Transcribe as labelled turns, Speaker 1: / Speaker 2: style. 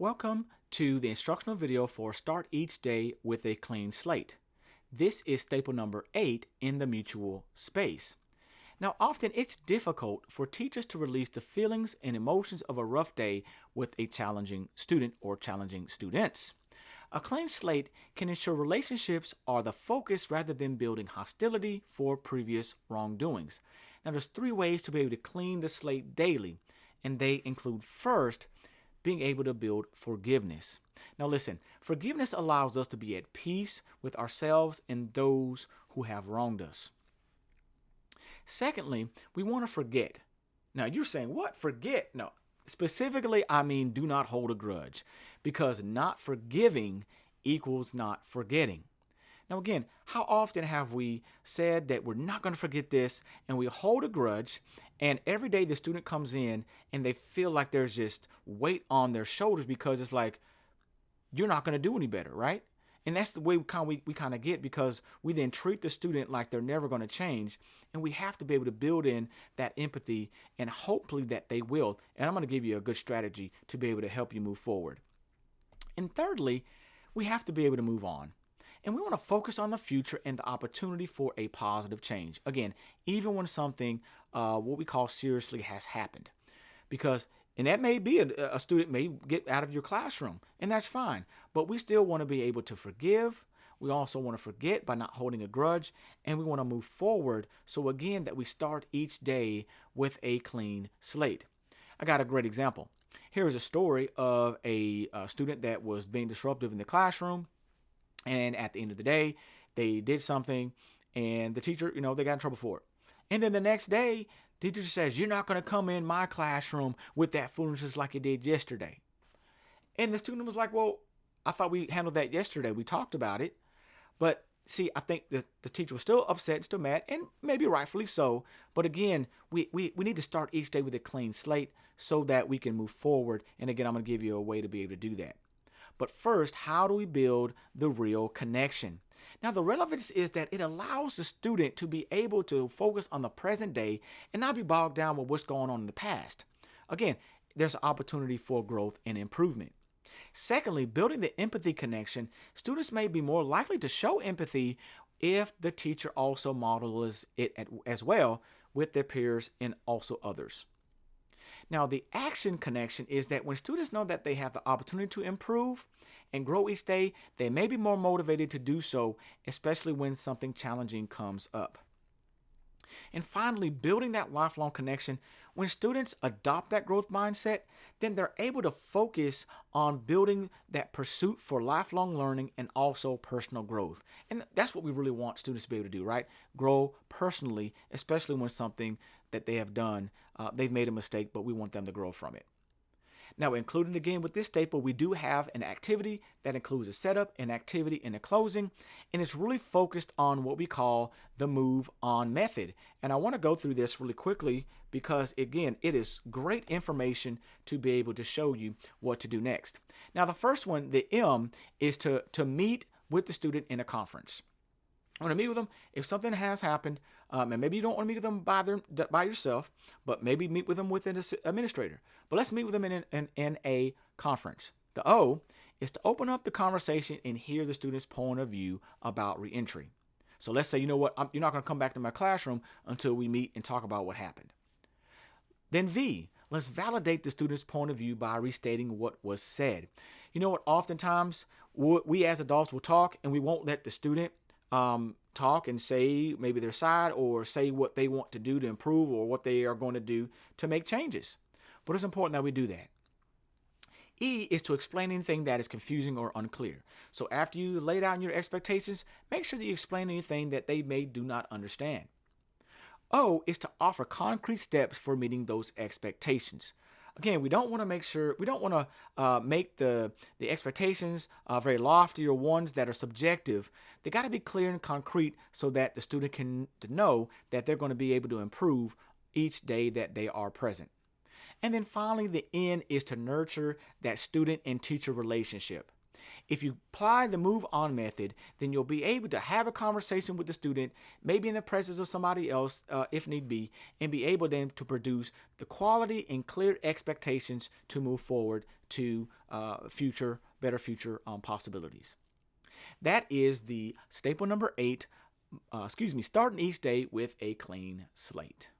Speaker 1: Welcome to the instructional video for Start Each Day with a Clean Slate. This is staple number 8 in the mutual space. Now, often it's difficult for teachers to release the feelings and emotions of a rough day with a challenging student or challenging students. A clean slate can ensure relationships are the focus rather than building hostility for previous wrongdoings. Now, there's 3 ways to be able to clean the slate daily, and they include first, being able to build forgiveness. Now listen, forgiveness allows us to be at peace with ourselves and those who have wronged us. Secondly, we want to forget. Now you're saying, what? Forget? No. Specifically, I mean do not hold a grudge, because not forgiving equals not forgetting. Now again, how often have we said that we're not going to forget this and we hold a grudge, and every day the student comes in and they feel like there's just weight on their shoulders because it's like, you're not going to do any better, right? And that's the way we kind of get, because we then treat the student like they're never going to change, and we have to be able to build in that empathy and hopefully that they will. And I'm going to give you a good strategy to be able to help you move forward. And thirdly, we have to be able to move on. And we want to focus on the future and the opportunity for a positive change. Again, even when something, what we call seriously, has happened. And that may be a student may get out of your classroom, and that's fine. But we still want to be able to forgive. We also want to forget by not holding a grudge, and we want to move forward. So again, that we start each day with a clean slate. I got a great example. Here is a story of a student that was being disruptive in the classroom. And at the end of the day, they did something, and the teacher, they got in trouble for it. And then the next day, the teacher says, you're not going to come in my classroom with that foolishness like you did yesterday. And the student was like, well, I thought we handled that yesterday. We talked about it. But see, I think that the teacher was still upset, still mad, and maybe rightfully so. But again, we need to start each day with a clean slate so that we can move forward. And again, I'm going to give you a way to be able to do that. But first, how do we build the real connection? Now, the relevance is that it allows the student to be able to focus on the present day and not be bogged down with what's going on in the past. Again, there's an opportunity for growth and improvement. Secondly, building the empathy connection, students may be more likely to show empathy if the teacher also models it as well with their peers and also others. Now, the action connection is that when students know that they have the opportunity to improve and grow each day, they may be more motivated to do so, especially when something challenging comes up. And finally, building that lifelong connection. When students adopt that growth mindset, then they're able to focus on building that pursuit for lifelong learning and also personal growth. And that's what we really want students to be able to do, right? Grow personally, especially when something that they have done, they've made a mistake, but we want them to grow from it. Now, including again with this staple, we do have an activity that includes a setup, an activity, and a closing, and it's really focused on what we call the move on method. And I want to go through this really quickly because, again, it is great information to be able to show you what to do next. Now, the first one, the M, is to meet with the student in a conference. I want to meet with them if something has happened, and maybe you don't want to meet with them by yourself, but maybe meet with them with an administrator. But let's meet with them in a conference. The O is to open up the conversation and hear the student's point of view about reentry. So let's say, you know what, you're not going to come back to my classroom until we meet and talk about what happened. Then V, let's validate the student's point of view by restating what was said. You know what, oftentimes we as adults will talk and we won't let the student talk and say maybe their side or say what they want to do to improve or what they are going to do to make changes. But it's important that we do that. E is to explain anything that is confusing or unclear. So after you lay down your expectations, make sure that you explain anything that they may do not understand. O is to offer concrete steps for meeting those expectations. Again, we don't want to make the expectations very lofty or ones that are subjective. They got to be clear and concrete so that the student can know that they're going to be able to improve each day that they are present. And then finally, the N is to nurture that student and teacher relationship. If you apply the move on method, then you'll be able to have a conversation with the student, maybe in the presence of somebody else, if need be, and be able then to produce the quality and clear expectations to move forward to better future possibilities. That is the staple number 8. Starting each day with a clean slate.